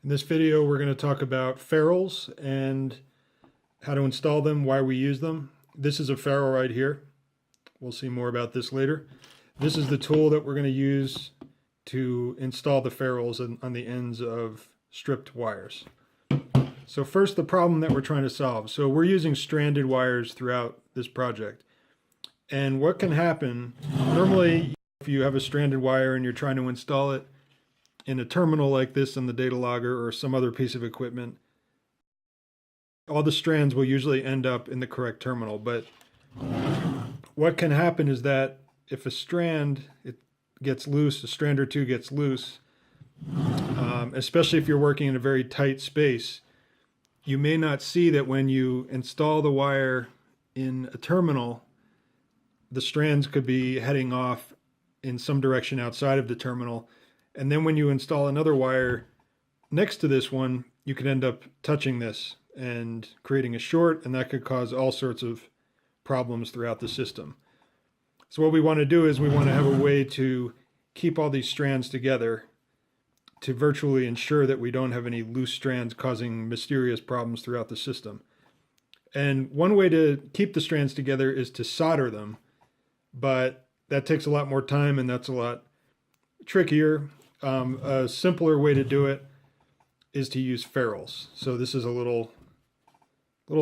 In this video, we're going to talk about ferrules and how to install them, why we use them. This is a ferrule right here. We'll see more about this later. This is the tool that we're going to use to install the ferrules on the ends of stripped wires. So first, the problem that we're trying to solve. So we're using stranded wires throughout this project. And what can happen, normally if you have a stranded wire and you're trying to install it in a terminal like this on the data logger or some other piece of equipment, all the strands will usually end up in the correct terminal. But what can happen is that if a strand gets loose, a strand or two gets loose, especially if you're working in a very tight space, you may not see that when you install the wire in a terminal, the strands could be heading off in some direction outside of the terminal. And then when you install another wire next to this one, you could end up touching this and creating a short, and that could cause all sorts of problems throughout the system. So what we want to do is we want to have a way to keep all these strands together to virtually ensure that we don't have any loose strands causing mysterious problems throughout the system. And one way to keep the strands together is to solder them, but that takes a lot more time and that's a lot trickier. A simpler way to do it is to use ferrules. So this is a little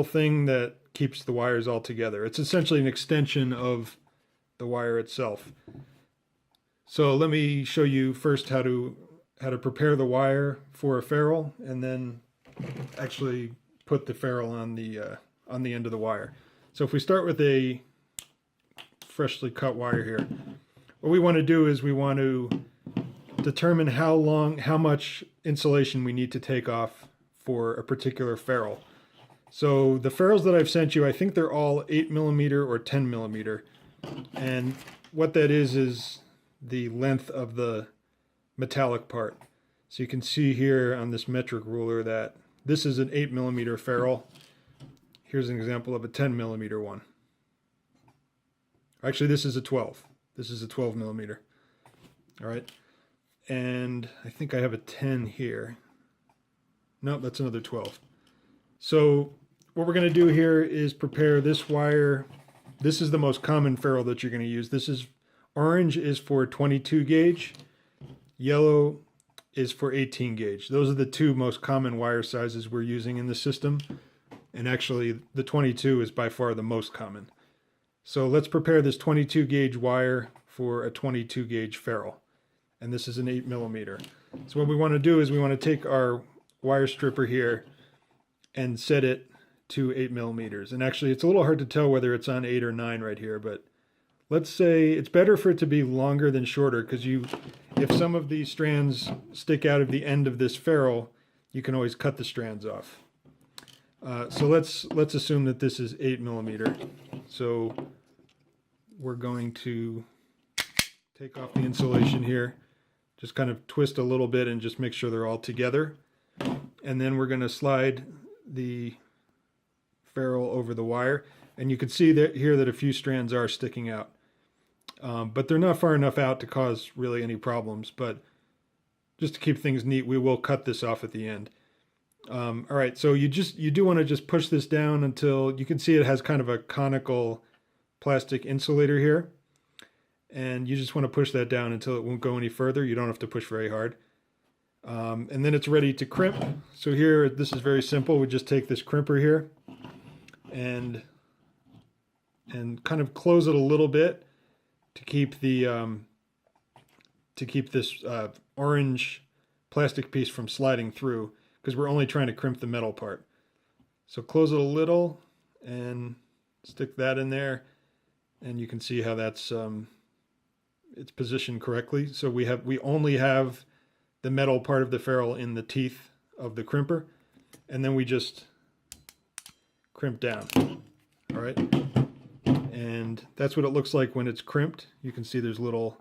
thing that keeps the wires all together. It's essentially an extension of the wire itself. So let me show you first how to prepare the wire for a ferrule, and then actually put the ferrule on the end of the wire. So if we start with a freshly cut wire here, what we want to do is we want to determine how much insulation we need to take off for a particular ferrule. So the ferrules that I've sent you, I think they're all 8mm or 10mm. And what that is the length of the metallic part. So you can see here on this metric ruler that this is an 8mm ferrule. Here's an example of a 10mm one. Actually, this is a 12. This is a 12mm. All right. And I think I have a 10 here. No, that's another 12. So what we're going to do here is prepare this wire. This is the most common ferrule that you're going to use. This is orange is for 22 gauge. Yellow is for 18 gauge. Those are the two most common wire sizes we're using in the system. And actually the 22 is by far the most common. So let's prepare this 22 gauge wire for a 22 gauge ferrule. And this is an 8mm. So what we want to do is we want to take our wire stripper here and set it to 8mm. And actually it's a little hard to tell whether it's on 8 or 9 right here, but let's say it's better for it to be longer than shorter, because if some of these strands stick out of the end of this ferrule, you can always cut the strands off. So let's assume that this is 8mm. So we're going to take off the insulation here, just kind of twist a little bit and just make sure they're all together. And then we're going to slide the ferrule over the wire. And you can see that here that a few strands are sticking out. But they're not far enough out to cause really any problems. But just to keep things neat, we will cut this off at the end. All right, so you do want to just push this down until you can see it has kind of a conical plastic insulator here. And you just want to push that down until it won't go any further. You don't have to push very hard. And then it's ready to crimp. So here, this is very simple. We just take this crimper here and kind of close it a little bit to keep the this orange plastic piece from sliding through, because we're only trying to crimp the metal part. So close it a little and stick that in there, and you can see how that's it's positioned correctly. So we only have the metal part of the ferrule in the teeth of the crimper, and then we just crimp down. All right, and that's what it looks like when it's crimped. You can see there's little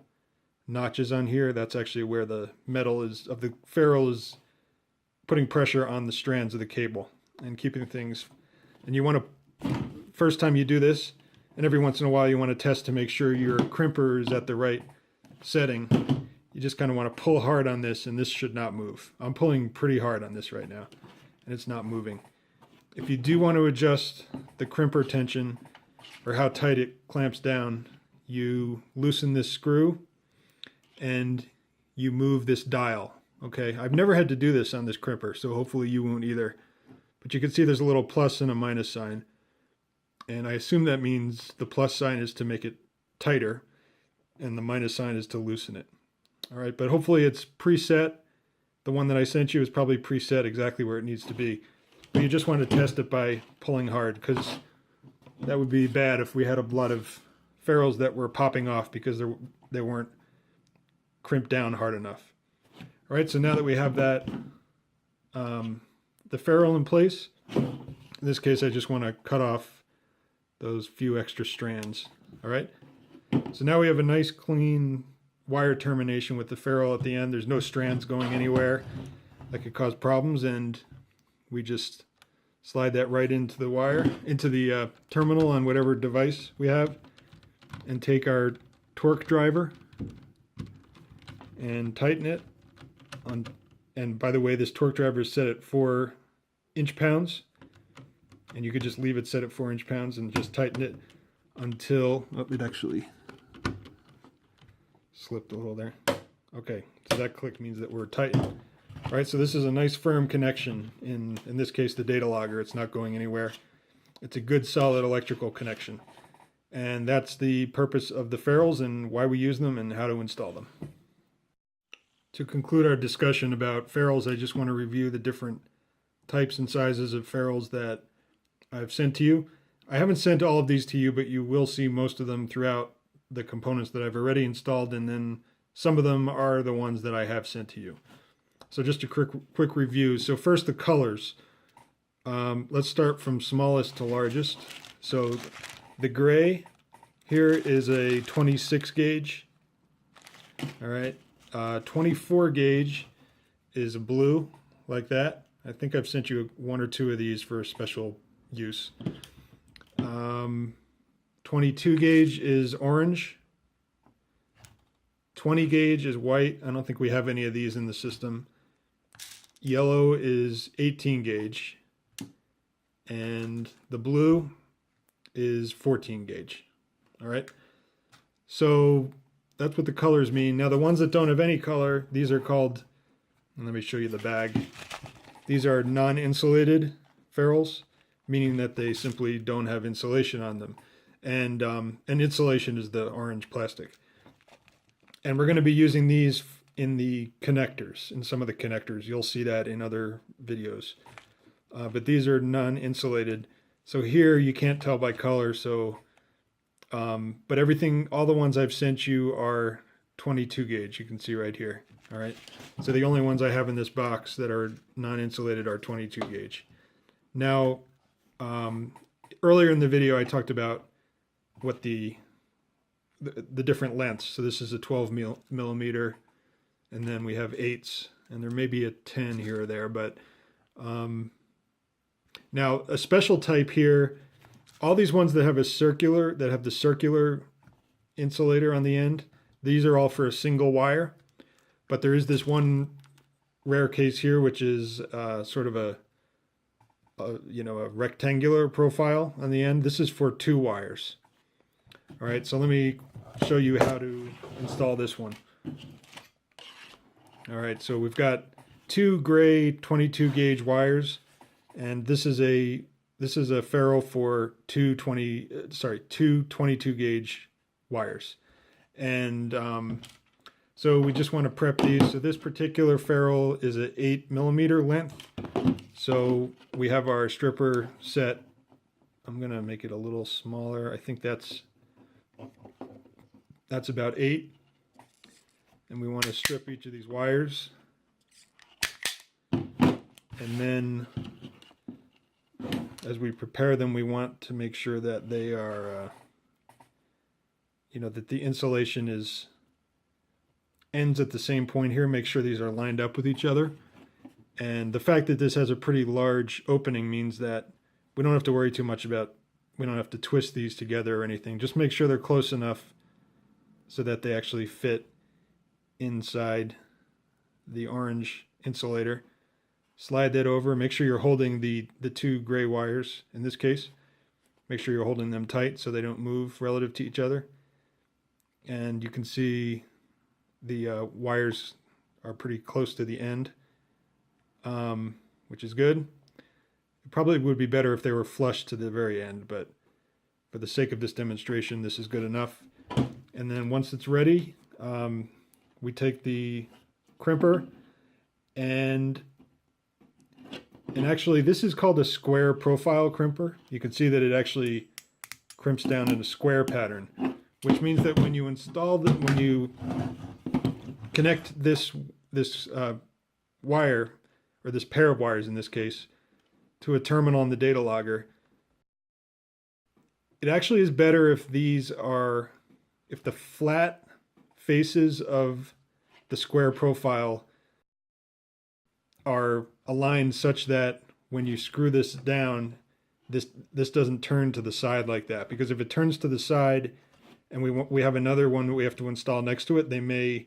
notches on here. That's actually where the metal of the ferrule is putting pressure on the strands of the cable and keeping things. And you want to, first time you do this, and every once in a while you want to test to make sure your crimper is at the right setting. you just kind of want to pull hard on this, and this should not move. I'm pulling pretty hard on this right now, and it's not moving. If you do want to adjust the crimper tension or how tight it clamps down, you loosen this screw and you move this dial. Okay, I've never had to do this on this crimper, so hopefully you won't either. But you can see there's a little plus and a minus sign. And I assume that means the plus sign is to make it tighter and the minus sign is to loosen it. All right, but hopefully it's preset. The one that I sent you is probably preset exactly where it needs to be. But you just want to test it by pulling hard, because that would be bad if we had a lot of ferrules that were popping off because they weren't crimped down hard enough. All right, so now that we have that, the ferrule in place, in this case I just want to cut off those few extra strands. All right, so now we have a nice clean wire termination with the ferrule at the end. There's no strands going anywhere that could cause problems, and we just slide that right into the wire, into the terminal on whatever device we have, and take our torque driver and tighten it on. And by the way, this torque driver is set at 4 inch-pounds, and you could just leave it set at 4 inch-pounds and just tighten it until, oh, it actually slipped a little there. Okay, so that click means that we're tightened. All right, so this is a nice firm connection. In this case, the data logger, it's not going anywhere. It's a good solid electrical connection. And that's the purpose of the ferrules and why we use them and how to install them. To conclude our discussion about ferrules, I just want to review the different types and sizes of ferrules that I've sent to you. I haven't sent all of these to you, but you will see most of them throughout the components that I've already installed, and then some of them are the ones that I have sent to you. So just a quick review. So first, the colors. Let's start from smallest to largest. So the gray here is a 26 gauge. All right, 24 gauge is a blue like that. I think I've sent you 1 or 2 of these for special use. 22 gauge is orange. 20 gauge is white. I don't think we have any of these in the system. Yellow is 18 gauge. And the blue is 14 gauge. All right. So that's what the colors mean. Now the ones that don't have any color, these are called, and let me show you the bag. These are non-insulated ferrules, meaning that they simply don't have insulation on them. And insulation is the orange plastic. And we're going to be using these in the connectors, in some of the connectors. You'll see that in other videos. But these are non-insulated. So here you can't tell by color. So, but everything, all the ones I've sent you are 22 gauge. You can see right here. All right. So the only ones I have in this box that are non-insulated are 22 gauge. Now, earlier in the video, I talked about what the different lengths. So this is a 12 millimeter, and then we have 8s, and there may be a 10 here or there, but now a special type here, all these ones that have the circular insulator on the end, these are all for a single wire, but there is this one rare case here, which is sort of a rectangular profile on the end. This is for 2 wires. All right, so let me show you how to install this one. All right, so we've got 2 gray 22 gauge wires, and this is a ferrule for 2 22 gauge wires. And so we just want to prep these. So this particular ferrule is an 8 millimeter length. So we have our stripper set. I'm gonna make it a little smaller. I think that's about 8. And we want to strip each of these wires. And then as we prepare them, we want to make sure that they are, that the insulation ends at the same point here. Make sure these are lined up with each other. And the fact that this has a pretty large opening means that we don't have to worry too much about, we don't have to twist these together or anything. Just make sure they're close enough so that they actually fit inside the orange insulator. Slide that over. Make sure you're holding the two gray wires in this case. Make sure you're holding them tight so they don't move relative to each other. And you can see the wires are pretty close to the end, which is good. It probably would be better if they were flush to the very end, but for the sake of this demonstration, this is good enough. And then once it's ready, we take the crimper and actually this is called a square profile crimper. You can see that it actually crimps down in a square pattern, which means that when you install when you connect this wire, or this pair of wires in this case, to a terminal on the data logger, it actually is better if if the flat faces of the square profile are aligned such that when you screw this down, this doesn't turn to the side like that. Because if it turns to the side and we have another one that we have to install next to it, they may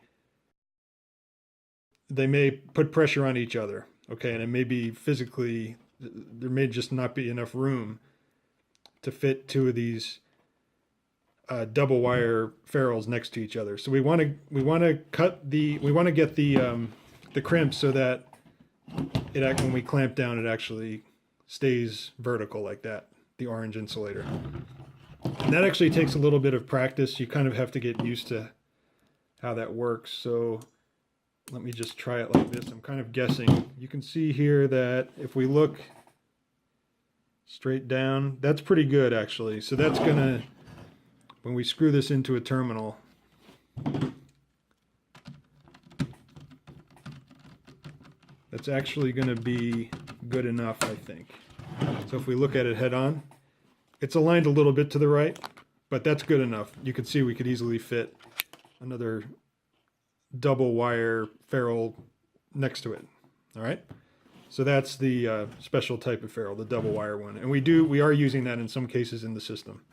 put pressure on each other. Okay, and it may be physically, there may just not be enough room to fit two of these double wire ferrules next to each other. So we want to get the crimp so that when we clamp down, it actually stays vertical like that, the orange insulator. And that actually takes a little bit of practice. You kind of have to get used to how that works. So let me just try it like this. I'm kind of guessing. You can see here that if we look straight down, that's pretty good actually. So that's gonna, when we screw this into a terminal, that's actually going to be good enough, I think. So if we look at it head on, it's aligned a little bit to the right, but that's good enough. You can see we could easily fit another double wire ferrule next to it. All right. So that's the special type of ferrule, the double wire one. And we are using that in some cases in the system.